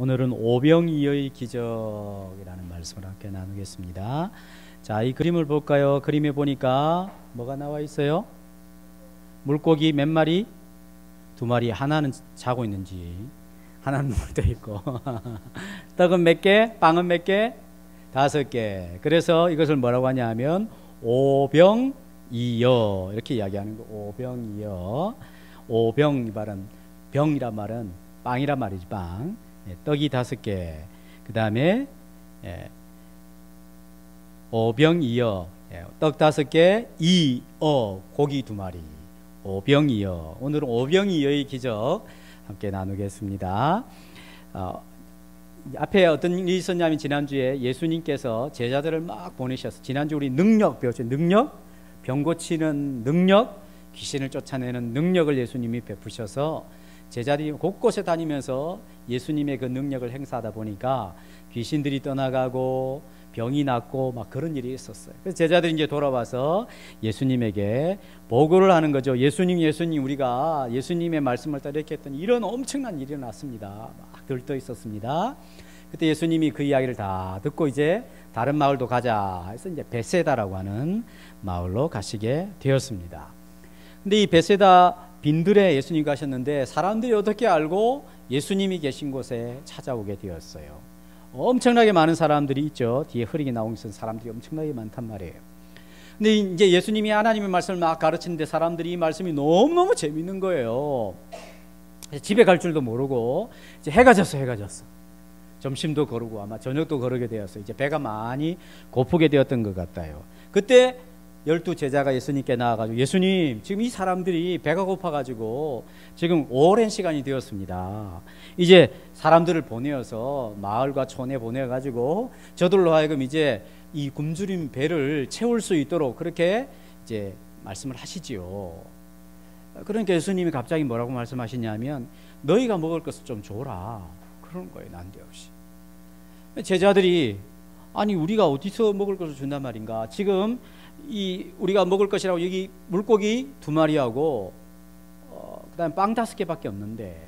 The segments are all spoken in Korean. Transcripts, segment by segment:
오늘은 오병이어의 기적이라는 말씀을 함께 나누겠습니다. 자, 이 그림을 볼까요? 그림에 보니까 뭐가 나와 있어요? 물고기 몇 마리? 두 마리. 하나는 자고 있는지, 하나는 물도 있고 떡은 몇 개? 빵은 몇 개? 5개. 그래서 이것을 뭐라고 하냐면 오병이어 이렇게 이야기하는 거. 오병이어. 오병, 이 말은 병이란 말은 빵이란 말이지. 빵. 떡이 5개. 그 다음에 오병이어, 떡 5개, 이어, 고기 2마리. 오병이어. 오늘은 오병이어의 기적 함께 나누겠습니다. 앞에 어떤 일이 있었냐면 지난주에 예수님께서 제자들을 막 보내셔서, 지난주 우리 능력 배웠죠. 능력, 병 고치는 능력, 귀신을 쫓아내는 능력을 예수님이 베푸셔서 제자들이 곳곳에 다니면서 예수님의 그 능력을 행사하다 보니까 귀신들이 떠나가고 병이 낫고 막 그런 일이 있었어요. 그래서 제자들이 이제 돌아와서 예수님에게 보고를 하는 거죠. 예수님, 우리가 예수님의 말씀을 따라 이렇게 했더니 이런 엄청난 일이 났습니다. 막 들떠 있었습니다. 그때 예수님이 그 이야기를 다 듣고 이제 다른 마을도 가자 해서 이제 베세다라고 하는 마을로 가시게 되었습니다. 근데 이 베세다 빈들에 예수님 가셨는데 사람들이 어떻게 알고 예수님이 계신 곳에 찾아오게 되었어요. 엄청나게 많은 사람들이 있죠. 뒤에 흐리게 나온 것은 사람들이 엄청나게 많단 말이에요. 근데 이제 예수님이 하나님의 말씀을 막 가르치는데 사람들이 이 말씀이 너무너무 재밌는 거예요. 집에 갈 줄도 모르고 이제 해가 졌어. 점심도 거르고 아마 저녁도 거르게 되었어요. 이제 배가 많이 고프게 되었던 것 같아요. 그때 12 제자가 예수님께 나와가지고, 예수님, 지금 이 사람들이 배가 고파가지고 지금 오랜 시간이 되었습니다. 이제 사람들을 보내어서 마을과 촌에 보내가지고 저들로 하여금 이제 이 굶주린 배를 채울 수 있도록 그렇게 이제 말씀을 하시지요. 그러니까 예수님이 갑자기 뭐라고 말씀하시냐면 너희가 먹을 것을 좀 줘라. 그런 거예요. 난데없이. 제자들이 아니 우리가 어디서 먹을 것을 준단 말인가. 지금 우리가 먹을 것이라고 여기 물고기 2마리하고 그다음에 빵 5개밖에 없는데,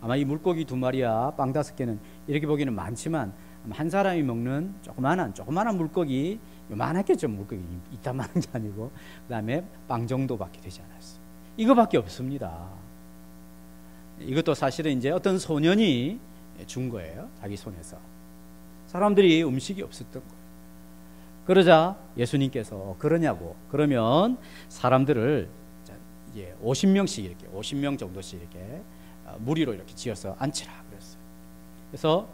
아마 이 물고기 2마리와 빵 5개는 이렇게 보기에는 많지만 한 사람이 먹는 조그만한 물고기, 요만하겠죠. 물고기 이따만한 게 아니고, 그다음에 빵 정도밖에 되지 않았어요. 이거밖에 없습니다. 이것도 사실은 이제 어떤 소년이 준 거예요. 자기 손에서. 사람들이 음식이 없었던 거예요. 그러자 예수님께서 그러면 사람들을 이제 50명씩 이렇게 50명 정도씩 이렇게 무리로 이렇게 지어서 앉히라 그랬어요. 그래서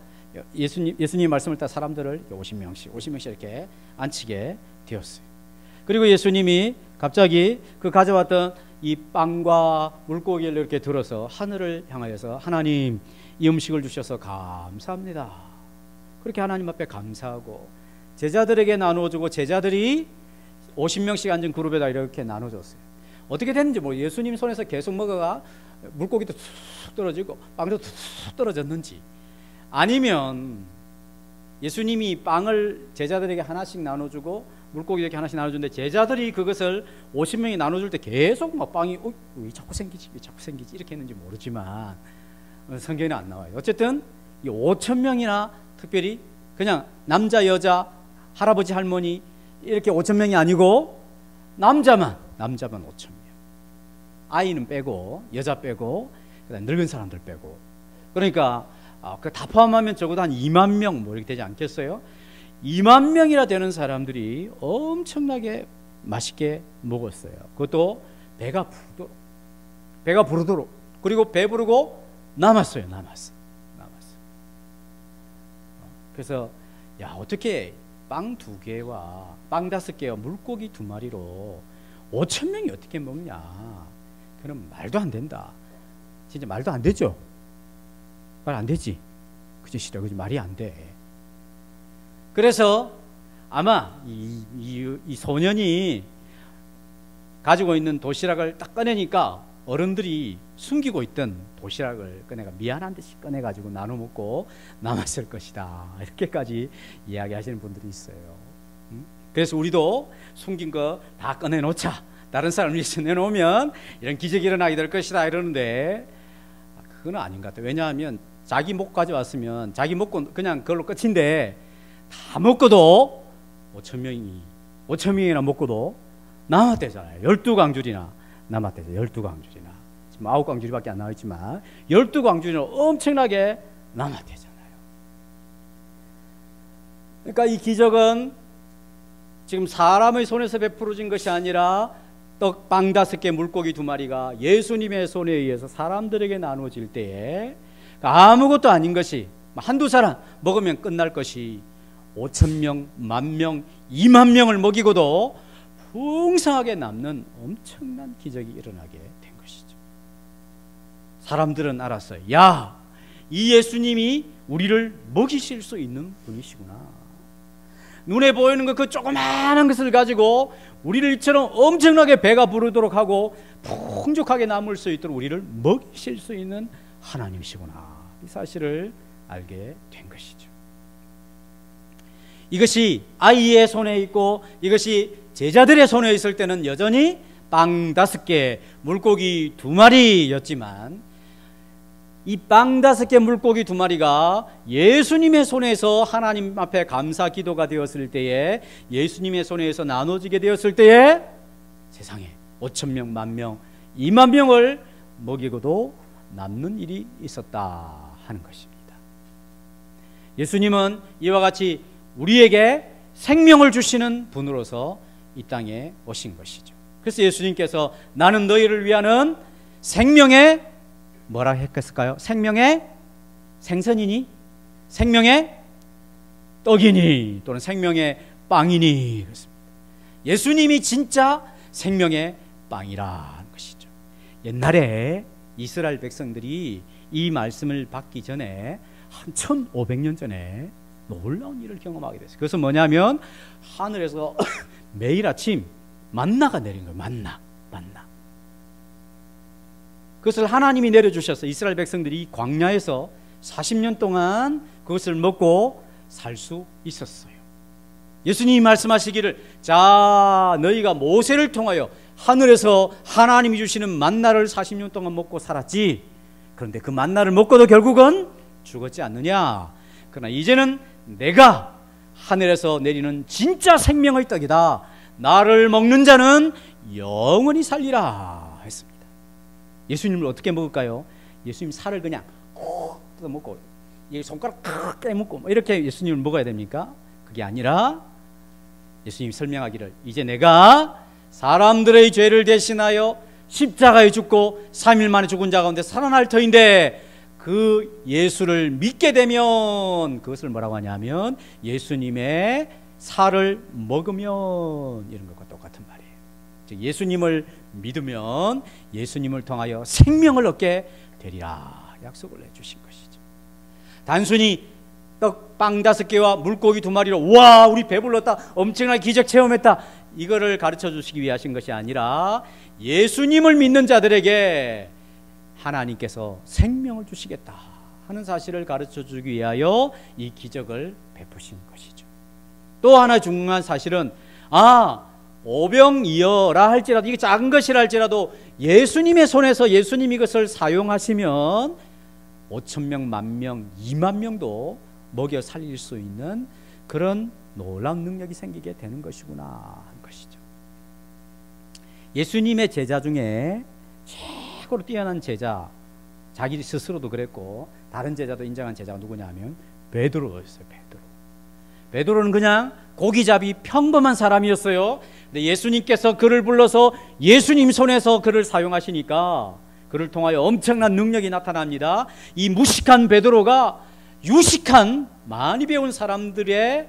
예수님 말씀을 따라 사람들을 50명씩 이렇게 앉히게 되었어요. 그리고 예수님이 갑자기 그 가져왔던 이 빵과 물고기를 이렇게 들어서 하늘을 향하여서 하나님, 이 음식을 주셔서 감사합니다. 그렇게 하나님 앞에 감사하고 제자들에게 나눠주고, 제자들이 50명씩 앉은 그룹에다 이렇게 나눠줬어요. 어떻게 됐는지 예수님 손에서 계속 먹어가 물고기도 툭 떨어지고 빵도 툭 떨어졌는지, 아니면 예수님이 빵을 제자들에게 하나씩 나눠주고 물고기 이렇게 하나씩 나눠주는데 제자들이 그것을 50명이 나눠줄 때 계속 막 빵이 왜 자꾸 생기지 이렇게 했는지 모르지만 성경에는 안 나와요. 어쨌든 이 5,000명이나 특별히 그냥 남자 여자 할아버지 할머니 이렇게 5,000명이 아니고 남자만 5,000명, 아이는 빼고 여자 빼고 그다음 늙은 사람들 빼고, 그러니까 그 다 포함하면 적어도 한 2만 명 이렇게 되지 않겠어요? 2만 명이나 되는 사람들이 엄청나게 맛있게 먹었어요. 그것도 배가 부르도록 그리고 배부르고 남았어요. 그래서 어떻게 빵 2개와 빵 5개와 물고기 2마리로 5,000명이 어떻게 먹냐? 그럼 말도 안 된다. 진짜 말도 안 되죠. 말 안 되지. 그죠? 그지? 말이 안 돼. 그래서 아마 이 소년이 가지고 있는 도시락을 딱 꺼내니까 어른들이 숨기고 있던 도시락을 꺼내가 미안한 듯이 꺼내가지고 나눠 먹고 남았을 것이다. 이렇게까지 이야기하시는 분들이 있어요. 그래서 우리도 숨긴 거 다 꺼내놓자. 다른 사람을 위해서 내놓으면 이런 기적이 일어나게 될 것이다 이러는데 그건 아닌 것 같아요. 왜냐하면 자기 먹고까지 왔으면 자기 먹고 그냥 그걸로 끝인데 다 먹고도 5천 명이나 먹고도 남았대잖아요. 12광줄이나 남았대죠. 12광줄이나. 지금 9광줄이밖에 안 나와있지만 12광줄이나 엄청나게 남았대잖아요. 그러니까 이 기적은 지금 사람의 손에서 베풀어진 것이 아니라 떡 빵 5개 물고기 2마리가 예수님의 손에 의해서 사람들에게 나눠질 때에 아무것도 아닌 것이 한두 사람 먹으면 끝날 것이 5,000명, 10,000명, 20,000명을 먹이고도 풍성하게 남는 엄청난 기적이 일어나게 된 것이죠. 사람들은 알았어요. 야, 이 예수님이 우리를 먹이실 수 있는 분이시구나. 눈에 보이는 그 조그마한 것을 가지고 우리를 이처럼 엄청나게 배가 부르도록 하고 풍족하게 남을 수 있도록 우리를 먹이실 수 있는 하나님이시구나. 이 사실을 알게 된 것이죠. 이것이 아이의 손에 있고 이것이 제자들의 손에 있을 때는 여전히 빵 5개, 물고기 2마리였지만 이 빵 5개, 물고기 2마리가 예수님의 손에서 하나님 앞에 감사 기도가 되었을 때에, 예수님의 손에서 나눠지게 되었을 때에 세상에 5,000명, 10,000명, 20,000명을 먹이고도 남는 일이 있었다 하는 것입니다. 예수님은 이와 같이 우리에게 생명을 주시는 분으로서 이 땅에 오신 것이죠. 그래서 예수님께서 나는 너희를 위하는 생명의 뭐라 했을까요? 생명의 생선이니, 생명의 떡이니, 또는 생명의 빵이니. 그렇습니다. 예수님이 진짜 생명의 빵이라는 것이죠. 옛날에 이스라엘 백성들이 이 말씀을 받기 전에 한 1500년 전에 놀라운 일을 경험하게 됐어요. 그것은 뭐냐면 하늘에서 매일 아침 만나가 내린 거예요. 만나. 그것을 하나님이 내려주셔서 이스라엘 백성들이 광야에서 40년 동안 그것을 먹고 살 수 있었어요. 예수님이 말씀하시기를, 자, 너희가 모세를 통하여 하늘에서 하나님이 주시는 만나를 40년 동안 먹고 살았지. 그런데 그 만나를 먹고도 결국은 죽었지 않느냐. 그러나 이제는 내가 하늘에서 내리는 진짜 생명의 떡이다. 나를 먹는 자는 영원히 살리라 했습니다. 예수님을 어떻게 먹을까요? 예수님 살을 그냥 콕 뜯어 먹고 손가락 탁 깨먹고 이렇게 예수님을 먹어야 됩니까? 그게 아니라 예수님이 설명하기를, 이제 내가 사람들의 죄를 대신하여 십자가에 죽고 3일 만에 죽은 자 가운데 살아날 터인데, 그 예수를 믿게 되면 그것을 뭐라고 하냐면 예수님의 살을 먹으면, 이런 것과 똑같은 말이에요. 즉 예수님을 믿으면 예수님을 통하여 생명을 얻게 되리라 약속을 해주신 것이죠. 단순히 떡빵 5개와 물고기 2마리로 와 우리 배불렀다, 엄청난 기적 체험했다, 이거를 가르쳐 주시기 위해 하신 것이 아니라 예수님을 믿는 자들에게 하나님께서 생명을 주시겠다 하는 사실을 가르쳐 주기 위하여 이 기적을 베푸신 것이죠. 또 하나 중요한 사실은, 오병이어라 할지라도, 이게 작은 것이라 할지라도 예수님의 손에서 예수님이 이것을 사용하시면 5,000명, 10,000명, 20,000명도 먹여 살릴 수 있는 그런 놀라운 능력이 생기게 되는 것이구나 하는 것이죠. 예수님의 제자 중에 최고로 뛰어난 제자, 자기 스스로도 그랬고 다른 제자도 인정한 제자가 누구냐면 베드로였어요. 베드로는 그냥 고기잡이 평범한 사람이었어요. 근데 예수님께서 그를 불러서 예수님 손에서 그를 사용하시니까 그를 통하여 엄청난 능력이 나타납니다. 이 무식한 베드로가 유식한 많이 배운 사람들의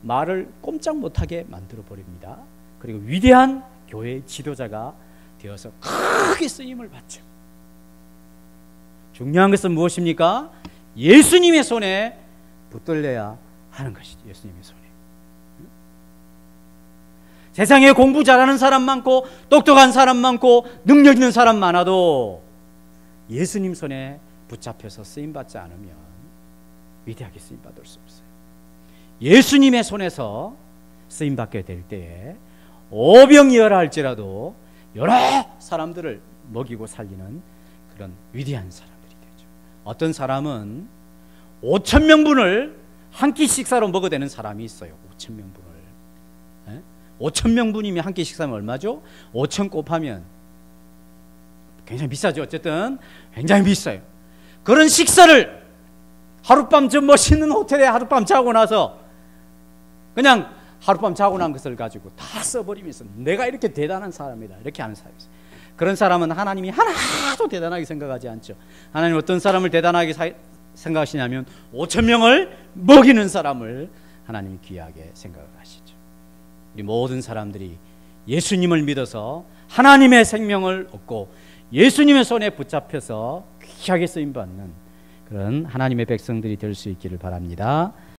말을 꼼짝 못하게 만들어 버립니다. 그리고 위대한 교회의 지도자가 되어서 크게 쓰임을 받죠. 중요한 것은 무엇입니까? 예수님의 손에 붙들려야 하는 것이죠. 예수님의 손에. 세상에 공부 잘하는 사람 많고 똑똑한 사람 많고 능력 있는 사람 많아도 예수님 손에 붙잡혀서 쓰임받지 않으면 위대하게 쓰임받을 수 없어요. 예수님의 손에서 쓰임받게 될 때에 오병이어라 할지라도 여러 사람들을 먹이고 살리는 그런 위대한 사람들이 되죠. 어떤 사람은 5천 명분을 한 끼 식사로 먹어대는 사람이 있어요. 5천 명분을. 5천 명분이면 한 끼 식사면 얼마죠? 5천 곱하면 굉장히 비싸죠. 어쨌든 굉장히 비싸요. 그런 식사를 하룻밤 저 멋있는 호텔에 하룻밤 자고 나서 그냥 하룻밤 자고 난 것을 가지고 다 써버리면서 내가 이렇게 대단한 사람이다 이렇게 하는 사람이 있어요. 그런 사람은 하나님이 하나도 대단하게 생각하지 않죠. 하나님 어떤 사람을 대단하게 생각하시냐면 5천 명을 먹이는 사람을 하나님이 귀하게 생각을 하시죠. 우리 모든 사람들이 예수님을 믿어서 하나님의 생명을 얻고 예수님의 손에 붙잡혀서 귀하게 쓰임받는 그런 하나님의 백성들이 될 수 있기를 바랍니다.